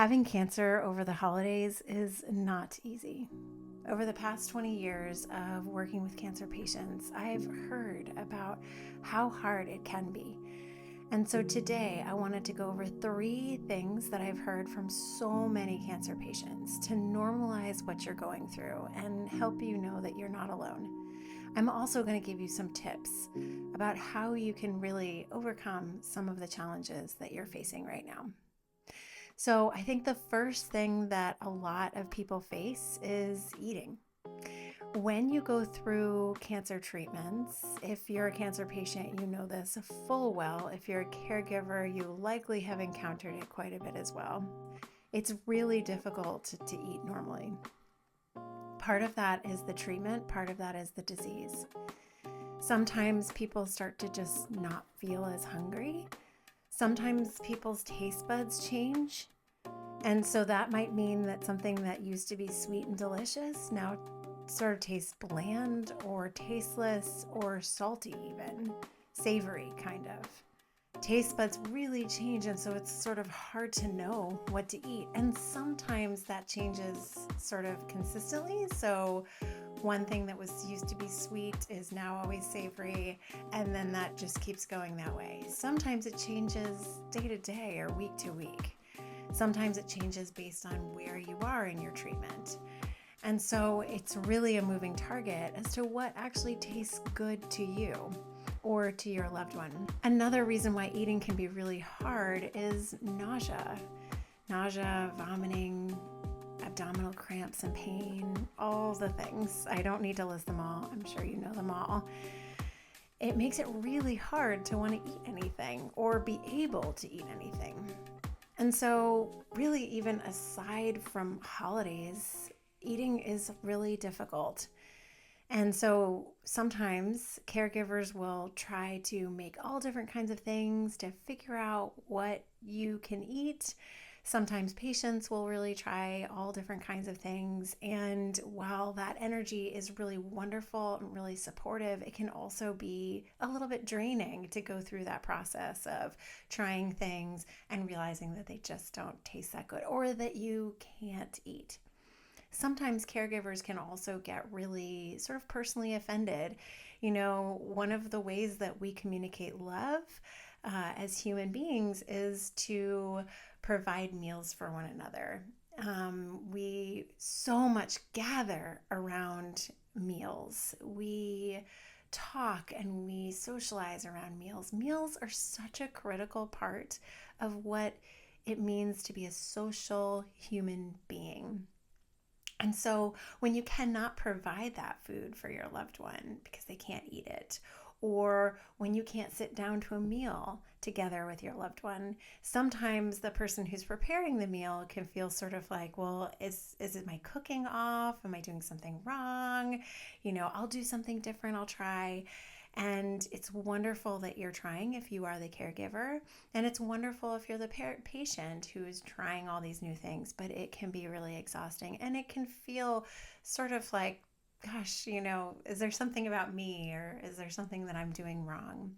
Having cancer over the holidays is not easy. Over the past 20 years of working with cancer patients, I've heard about how hard it can be. And so today I wanted to go over 3 things that I've heard from so many cancer patients to normalize what you're going through and help you know that you're not alone. I'm also going to give you some tips about how you can really overcome some of the challenges that you're facing right now. So I think the first thing that a lot of people face is eating. When you go through cancer treatments, if you're a cancer patient, you know this full well. If you're a caregiver, you likely have encountered it quite a bit as well. It's really difficult to eat normally. Part of that is the treatment, part of that is the disease. Sometimes people start to just not feel as hungry. Sometimes people's taste buds change. And so that might mean that something that used to be sweet and delicious now sort of tastes bland or tasteless or salty even, savory kind of. Taste buds really change, and so it's sort of hard to know what to eat. And sometimes that changes sort of consistently. So one thing that was used to be sweet is now always savory, and then that just keeps going that way. Sometimes it changes day to day or week to week. Sometimes it changes based on where you are in your treatment. And so it's really a moving target as to what actually tastes good to you or to your loved one. Another reason why eating can be really hard is nausea. Nausea, vomiting, abdominal cramps and pain, all the things. I don't need to list them all. I'm sure you know them all. It makes it really hard to want to eat anything or be able to eat anything. And so really, even aside from holidays, eating is really difficult. And so sometimes caregivers will try to make all different kinds of things to figure out what you can eat. Sometimes patients will really try all different kinds of things. And while that energy is really wonderful and really supportive, it can also be a little bit draining to go through that process of trying things and realizing that they just don't taste that good or that you can't eat. Sometimes caregivers can also get really sort of personally offended. You know, one of the ways that we communicate love as human beings is to provide meals for one another. We so much gather around meals. We talk and we socialize around meals. Meals are such a critical part of what it means to be a social human being. And so when you cannot provide that food for your loved one because they can't eat it, or when you can't sit down to a meal together with your loved one, sometimes the person who's preparing the meal can feel sort of like, well, is it my cooking off? Am I doing something wrong? I'll do something different. I'll try. And it's wonderful that you're trying if you are the caregiver. And it's wonderful if you're the patient who is trying all these new things. But it can be really exhausting. And it can feel sort of like, gosh, is there something about me or is there something that I'm doing wrong?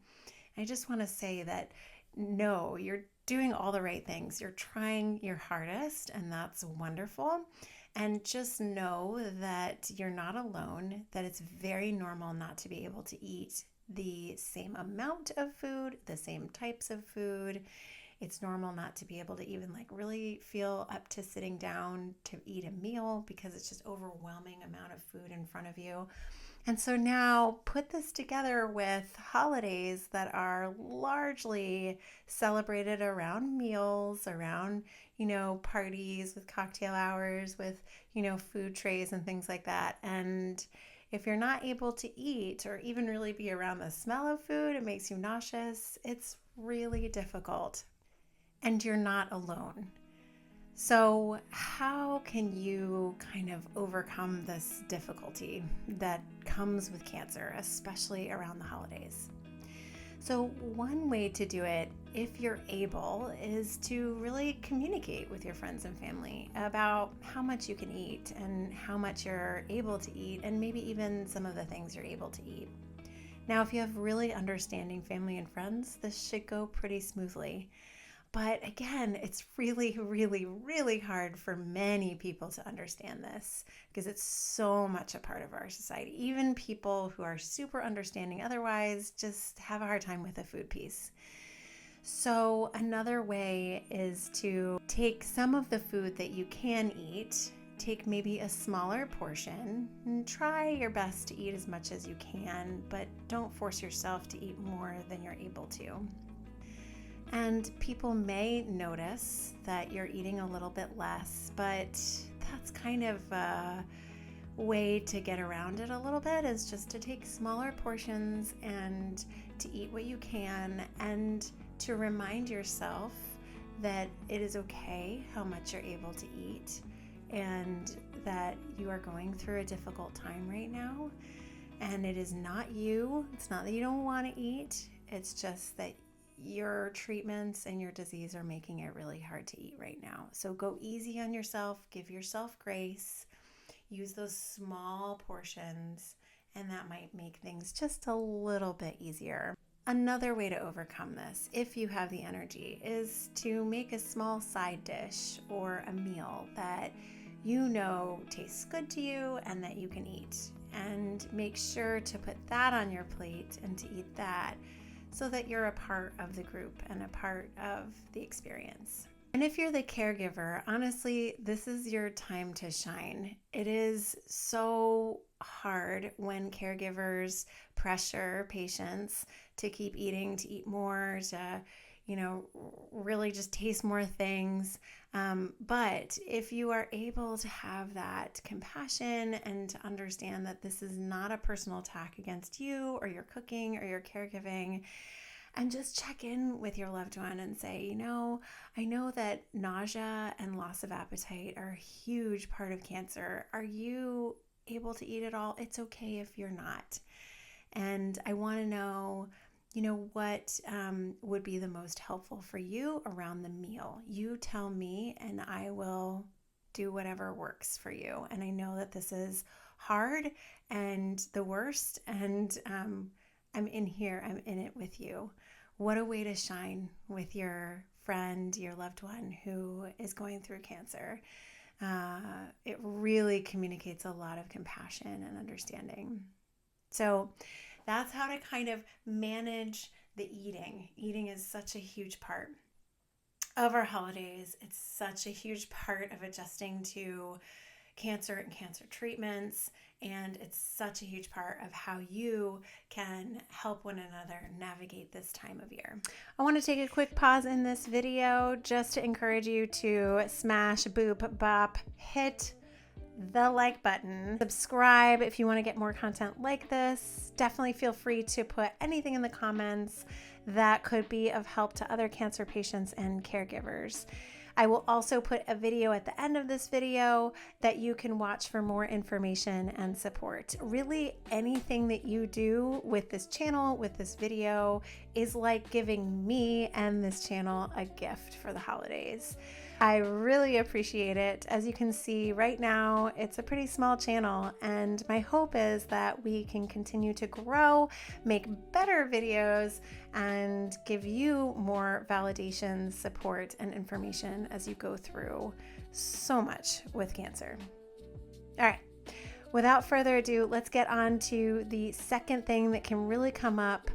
I just want to say that no, you're doing all the right things. You're trying your hardest, and that's wonderful. And just know that you're not alone, that it's very normal not to be able to eat the same amount of food, the same types of food. It's normal not to be able to even really feel up to sitting down to eat a meal because it's just overwhelming amount of food in front of you. And so now put this together with holidays that are largely celebrated around meals, around, parties with cocktail hours, with, food trays and things like that. And if you're not able to eat or even really be around the smell of food, it makes you nauseous. It's really difficult. And you're not alone. So how can you kind of overcome this difficulty that comes with cancer, especially around the holidays? So one way to do it, if you're able, is to really communicate with your friends and family about how much you can eat and how much you're able to eat, and maybe even some of the things you're able to eat. Now, if you have really understanding family and friends, this should go pretty smoothly. But again, it's really, really, really hard for many people to understand this because it's so much a part of our society. Even people who are super understanding otherwise just have a hard time with the food piece. So another way is to take some of the food that you can eat, take maybe a smaller portion, and try your best to eat as much as you can, but don't force yourself to eat more than you're able to. And people may notice that you're eating a little bit less, but that's kind of a way to get around it a little bit, is just to take smaller portions and to eat what you can, and to remind yourself that it is okay how much you're able to eat, and that you are going through a difficult time right now. And it is not you. It's not that you don't want to eat. It's just that your treatments and your disease are making it really hard to eat right now. So go easy on yourself, give yourself grace, use those small portions, and that might make things just a little bit easier. Another way to overcome this, if you have the energy, is to make a small side dish or a meal that you know tastes good to you and that you can eat. And make sure to put that on your plate and to eat that, so that you're a part of the group and a part of the experience. And if you're the caregiver, honestly, this is your time to shine. It is so hard when caregivers pressure patients to keep eating, to eat more, to, really just taste more things. But if you are able to have that compassion and to understand that this is not a personal attack against you or your cooking or your caregiving, and just check in with your loved one and say, I know that nausea and loss of appetite are a huge part of cancer. Are you able to eat it all? It's okay if you're not. And I want to know, what would be the most helpful for you around the meal. You tell me and I will do whatever works for you. And I know that this is hard and the worst, and I'm in here, I'm in it with you. What a way to shine with your friend, your loved one who is going through cancer. It really communicates a lot of compassion and understanding. So that's how to kind of manage the eating. Eating is such a huge part of our holidays. It's such a huge part of adjusting to cancer and cancer treatments, and it's such a huge part of how you can help one another navigate this time of year. I want to take a quick pause in this video just to encourage you to smash, boop, bop, hit the like button, subscribe if you want to get more content like this. Definitely feel free to put anything in the comments that could be of help to other cancer patients and caregivers. I will also put a video at the end of this video that you can watch for more information and support. Really, anything that you do with this channel, with this video, is like giving me and this channel a gift for the holidays. I really appreciate it. As you can see right now, it's a pretty small channel, and my hope is that we can continue to grow, make better videos, and give you more validation, support, and information as you go through so much with cancer. All right, without further ado, let's get on to the second thing that can really come up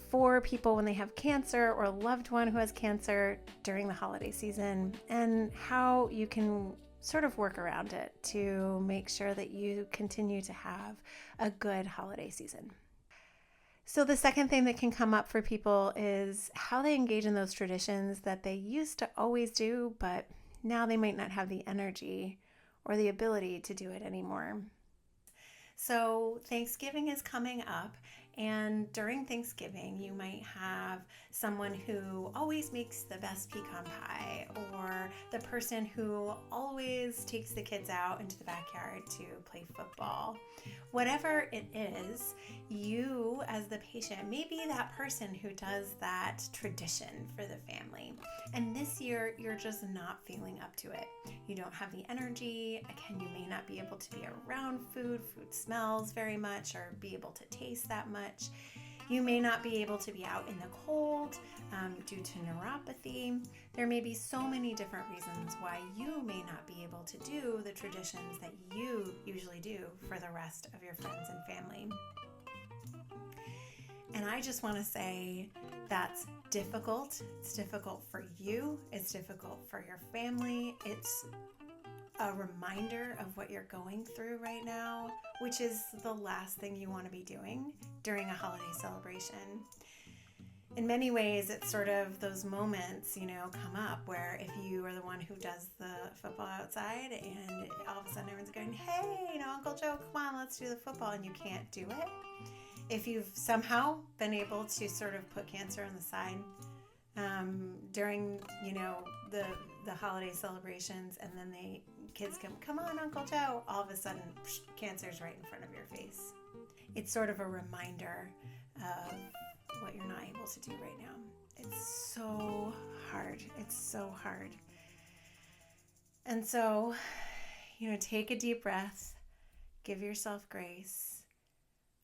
for people when they have cancer or a loved one who has cancer during the holiday season, and how you can sort of work around it to make sure that you continue to have a good holiday season. So the second thing that can come up for people is how they engage in those traditions that they used to always do, but now they might not have the energy or the ability to do it anymore. So Thanksgiving is coming up, and during Thanksgiving, you might have someone who always makes the best pecan pie, or the person who always takes the kids out into the backyard to play football. Whatever it is, you as the patient may be that person who does that tradition for the family. And this year, you're just not feeling up to it. You don't have the energy. Again, you may not be able to be around food. Food smells very much, or be able to taste that much. You may not be able to be out in the cold due to neuropathy. There may be so many different reasons why you may not be able to do the traditions that you usually do for the rest of your friends and family. And I just want to say that's difficult. It's difficult for you. It's difficult for your family. It's a reminder of what you're going through right now, which is the last thing you want to be doing during a holiday celebration. In many ways, it's sort of those moments, come up where if you are the one who does the football outside and all of a sudden everyone's going, hey, Uncle Joe, come on, let's do the football, and you can't do it. If you've somehow been able to sort of put cancer on the side during, the holiday celebrations, and then kids come on, Uncle Joe, all of a sudden, cancer's right in front of your face. It's sort of a reminder of what you're not able to do right now. It's so hard. It's so hard. And so, take a deep breath, give yourself grace,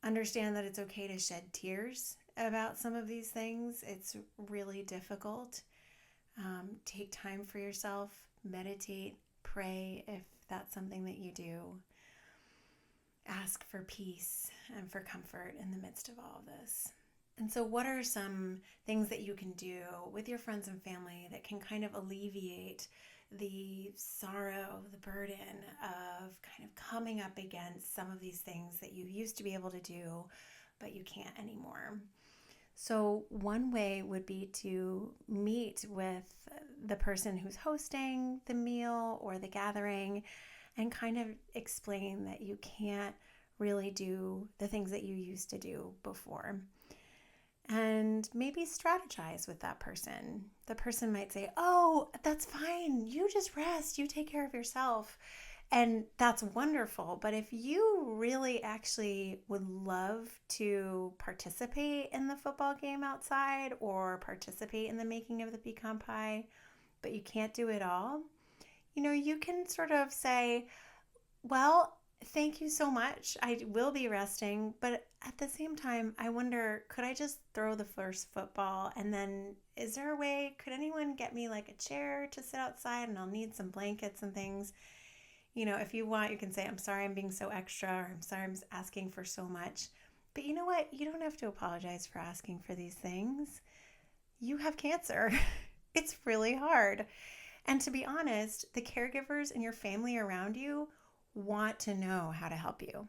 understand that it's okay to shed tears about some of these things. It's really difficult. Take time for yourself, meditate, pray if that's something that you do. Ask for peace and for comfort in the midst of all of this. And so what are some things that you can do with your friends and family that can kind of alleviate the sorrow, the burden of kind of coming up against some of these things that you used to be able to do, but you can't anymore? So one way would be to meet with the person who's hosting the meal or the gathering and kind of explain that you can't really do the things that you used to do before. And maybe strategize with that person. The person might say, oh, that's fine. You just rest. You take care of yourself. And that's wonderful. But if you really actually would love to participate in the football game outside or participate in the making of the pecan pie, but you can't do it all, you can sort of say, well, thank you so much. I will be resting, but at the same time, I wonder, could I just throw the first football? And then is there a way, could anyone get me like a chair to sit outside, and I'll need some blankets and things? If you want, you can say, I'm sorry I'm being so extra, or I'm sorry I'm asking for so much. But you know what? You don't have to apologize for asking for these things. You have cancer. It's really hard. And to be honest, the caregivers and your family around you want to know how to help you.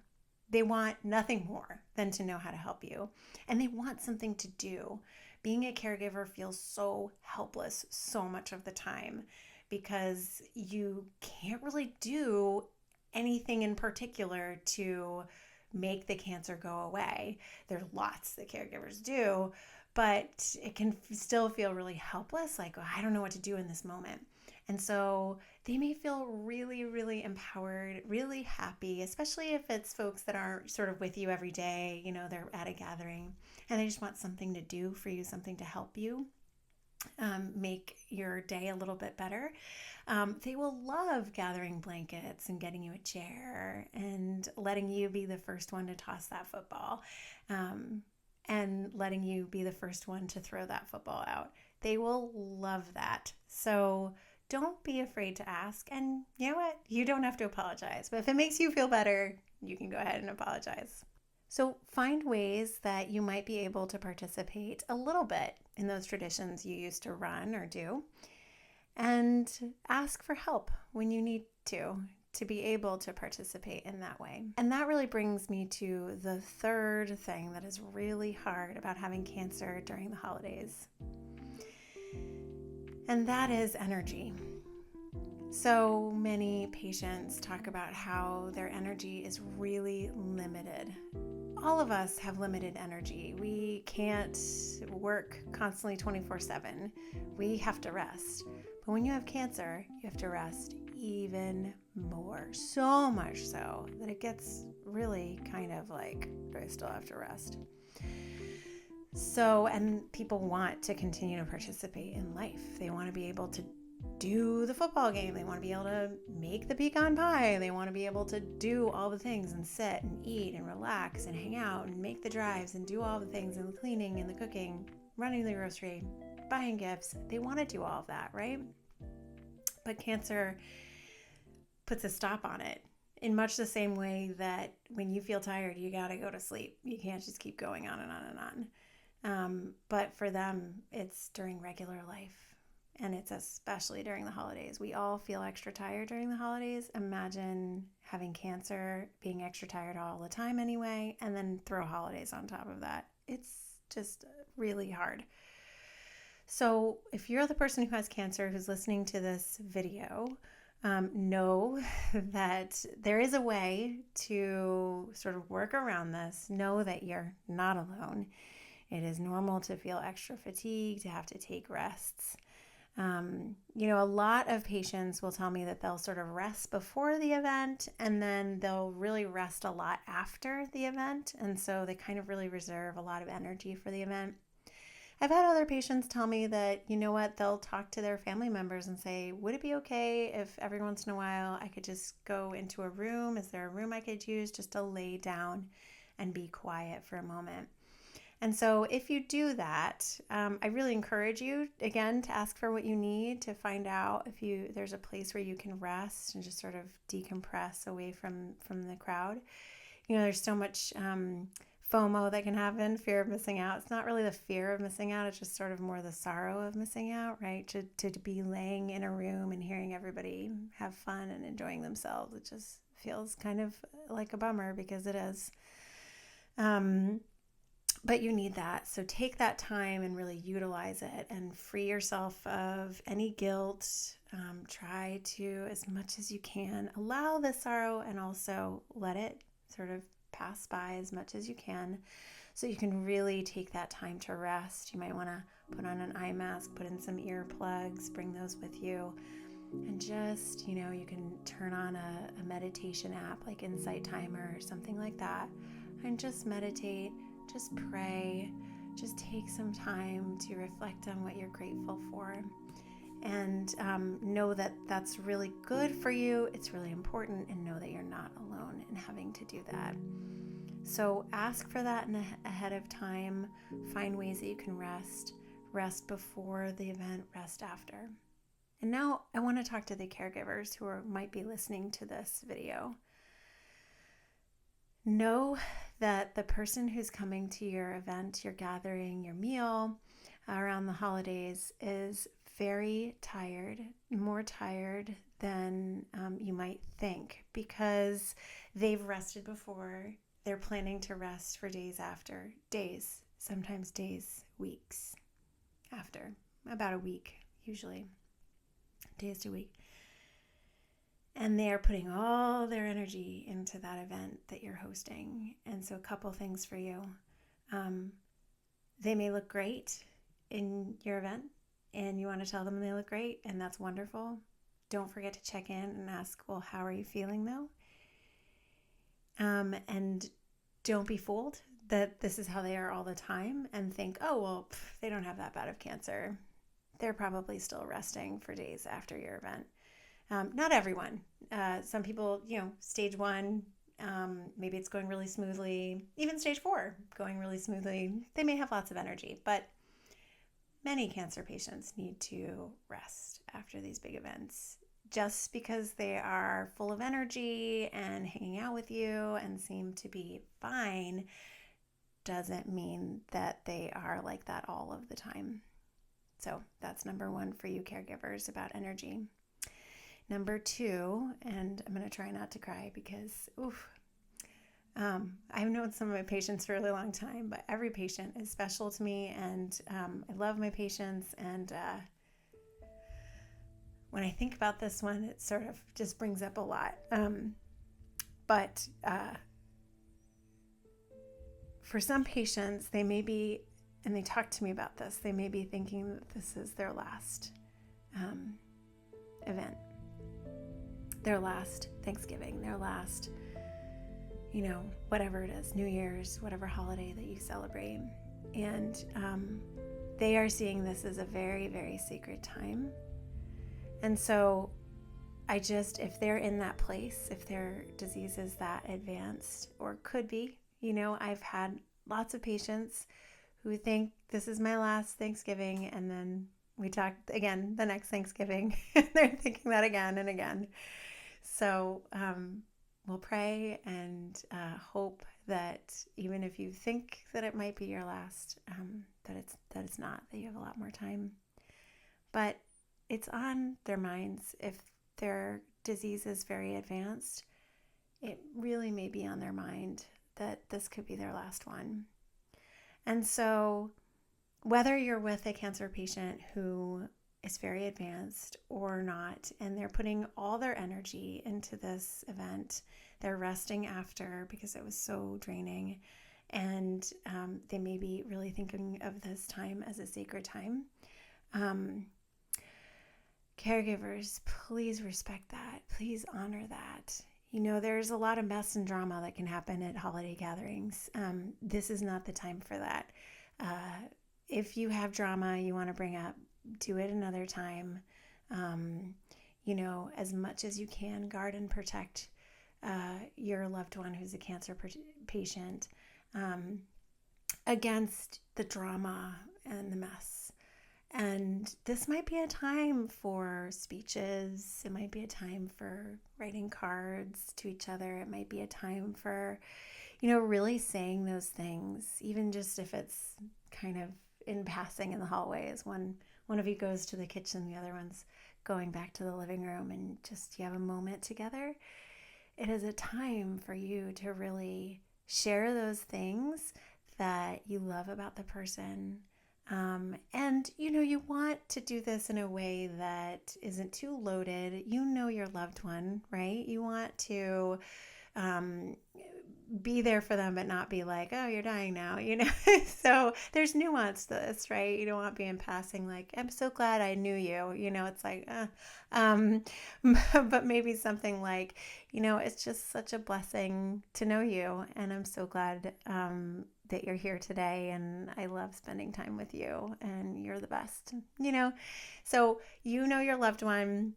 They want nothing more than to know how to help you. And they want something to do. Being a caregiver feels so helpless so much of the time because you can't really do anything in particular to make the cancer go away. There's lots that caregivers do, but it can still feel really helpless, like, oh, I don't know what to do in this moment. And so they may feel really, really empowered, really happy, especially if it's folks that aren't sort of with you every day, they're at a gathering and they just want something to do for you, something to help you make your day a little bit better. They will love gathering blankets and getting you a chair and letting you be the first one to toss that football and letting you be the first one to throw that football out. They will love that. So don't be afraid to ask. And you know what? You don't have to apologize. But if it makes you feel better, you can go ahead and apologize. So find ways that you might be able to participate a little bit in those traditions you used to run or do, and ask for help when you need to be able to participate in that way. And that really brings me to the third thing that is really hard about having cancer during the holidays. And that is energy. So many patients talk about how their energy is really limited. All of us have limited energy. We can't work constantly 24/7. We have to rest. But when you have cancer, you have to rest even more. So much so that it gets really kind of like, do I still have to rest? So, and people want to continue to participate in life. They want to be able to do the football game. They want to be able to make the pecan pie. They want to be able to do all the things and sit and eat and relax and hang out and make the drives and do all the things and the cleaning and the cooking, running the grocery, buying gifts. They want to do all of that, right? But cancer puts a stop on it in much the same way that when you feel tired, you got to go to sleep. You can't just keep going on and on and on. But for them, it's during regular life. And it's especially during the holidays. We all feel extra tired during the holidays. Imagine having cancer, being extra tired all the time anyway, and then throw holidays on top of that. It's just really hard. So if you're the person who has cancer who's listening to this video, know that there is a way to sort of work around this. Know that you're not alone. It is normal to feel extra fatigued, to have to take rests. A lot of patients will tell me that they'll sort of rest before the event and then they'll really rest a lot after the event. And so they kind of really reserve a lot of energy for the event. I've had other patients tell me that, they'll talk to their family members and say, would it be okay if every once in a while I could just go into a room? Is there a room I could use just to lay down and be quiet for a moment? And so if you do that, I really encourage you, again, to ask for what you need, to find out if there's a place where you can rest and just sort of decompress away from the crowd. There's so much FOMO that can happen, fear of missing out. It's not really the fear of missing out. It's just sort of more the sorrow of missing out, right? To be laying in a room and hearing everybody have fun and enjoying themselves. It just feels kind of like a bummer because it is. But you need that. So take that time and really utilize it and free yourself of any guilt. Try to, as much as you can, allow the sorrow and also let it sort of pass by as much as you can so you can really take that time to rest. You might want to put on an eye mask, put in some earplugs, bring those with you. And just, you can turn on a meditation app like Insight Timer or something like that and just meditate. Just pray, just take some time to reflect on what you're grateful for and know that that's really good for you. It's really important, and know that you're not alone in having to do that. So ask for that ahead of time. Find ways that you can rest before the event, rest after. And now I want to talk to the caregivers who might be listening to this video. Know that the person who's coming to your event, your gathering, your meal around the holidays is very tired, more tired than you might think, because they've rested before. They're planning to rest for days after, sometimes days, weeks after, about a week usually, days to a week. And they are putting all their energy into that event that you're hosting. And so a couple things for you. They may look great in your event, and you want to tell them they look great, and that's wonderful. Don't forget to check in and ask, well, how are you feeling though? And don't be fooled that this is how they are all the time and think, oh, well, they don't have that bad of cancer. They're probably still resting for days after your event. Not everyone. Some people, stage 1, maybe it's going really smoothly. Even stage 4, going really smoothly. They may have lots of energy, but many cancer patients need to rest after these big events. Just because they are full of energy and hanging out with you and seem to be fine doesn't mean that they are like that all of the time. So that's number 1 for you caregivers about energy. Number 2, and I'm going to try not to cry because, I've known some of my patients for a really long time, but every patient is special to me, and I love my patients, and when I think about this one, it sort of just brings up a lot. But for some patients, they may be, and they talk to me about this, they may be thinking that this is their last event. Their last Thanksgiving, their last, whatever it is, New Year's, whatever holiday that you celebrate. And they are seeing this as a very, very sacred time. And so if they're in that place, if their disease is that advanced or could be, I've had lots of patients who think this is my last Thanksgiving, and then we talk again the next Thanksgiving, and they're thinking that again and again. So we'll pray and hope that even if you think that it might be your last, that it's not, that you have a lot more time. But it's on their minds. If their disease is very advanced, it really may be on their mind that this could be their last one. And so whether you're with a cancer patient who is very advanced or not, and they're putting all their energy into this event, they're resting after because it was so draining, and they may be really thinking of this time as a sacred time. Caregivers, please respect that. Please honor that. There's a lot of mess and drama that can happen at holiday gatherings. This is not the time for that. If you have drama you want to bring up, do it another time. As much as you can, guard and protect your loved one who's a cancer patient against the drama and the mess. And this might be a time for speeches. It might be a time for writing cards to each other. It might be a time for, really saying those things, even just if it's kind of in passing in the hallways. One of you goes to the kitchen, the other one's going back to the living room, and just you have a moment together. It is a time for you to really share those things that you love about the person. And you want to do this in a way that isn't too loaded. Your loved one, right? You want to be there for them, but not be like, oh, you're dying now, So there's nuance to this, right? You don't want to be in passing like, I'm so glad I knew you, it's like, but maybe something like, it's just such a blessing to know you, and I'm so glad that you're here today, and I love spending time with you, and you're the best, So your loved one,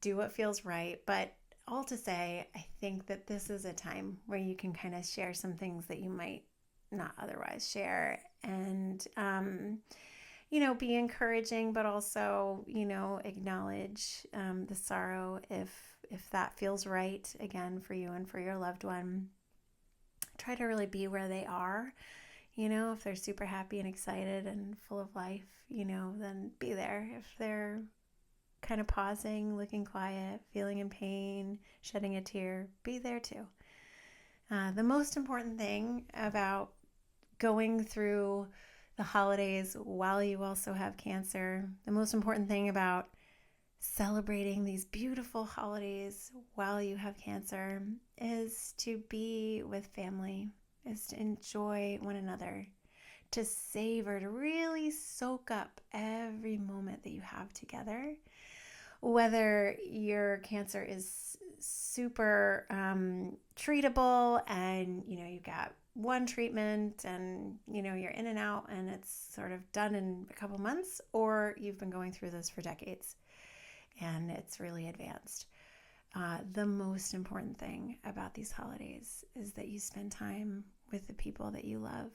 do what feels right, but all to say, I think that this is a time where you can kind of share some things that you might not otherwise share, and be encouraging, but also acknowledge the sorrow if that feels right, again, for you and for your loved one. Try to really be where they are. If they're super happy and excited and full of life, then be there. If they're kind of pausing, looking quiet, feeling in pain, shedding a tear, be there too. The most important thing about going through the holidays while you also have cancer, the most important thing about celebrating these beautiful holidays while you have cancer is to be with family, is to enjoy one another, to savor, to really soak up every moment that you have together. Whether your cancer is super treatable, and you've got one treatment, and you're in and out and it's sort of done in a couple months, or you've been going through this for decades and it's really advanced. The most important thing about these holidays is that you spend time with the people that you love,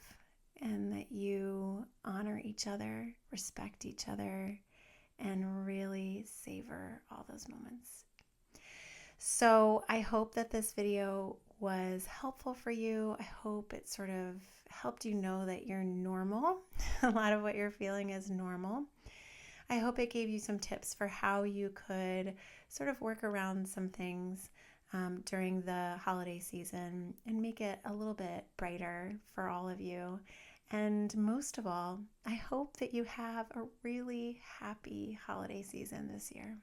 and that you honor each other, respect each other, and really savor all those moments. So I hope that this video was helpful for you. I hope it sort of helped you know that you're normal. A lot of what you're feeling is normal. I hope it gave you some tips for how you could sort of work around some things during the holiday season and make it a little bit brighter for all of you. And most of all, I hope that you have a really happy holiday season this year.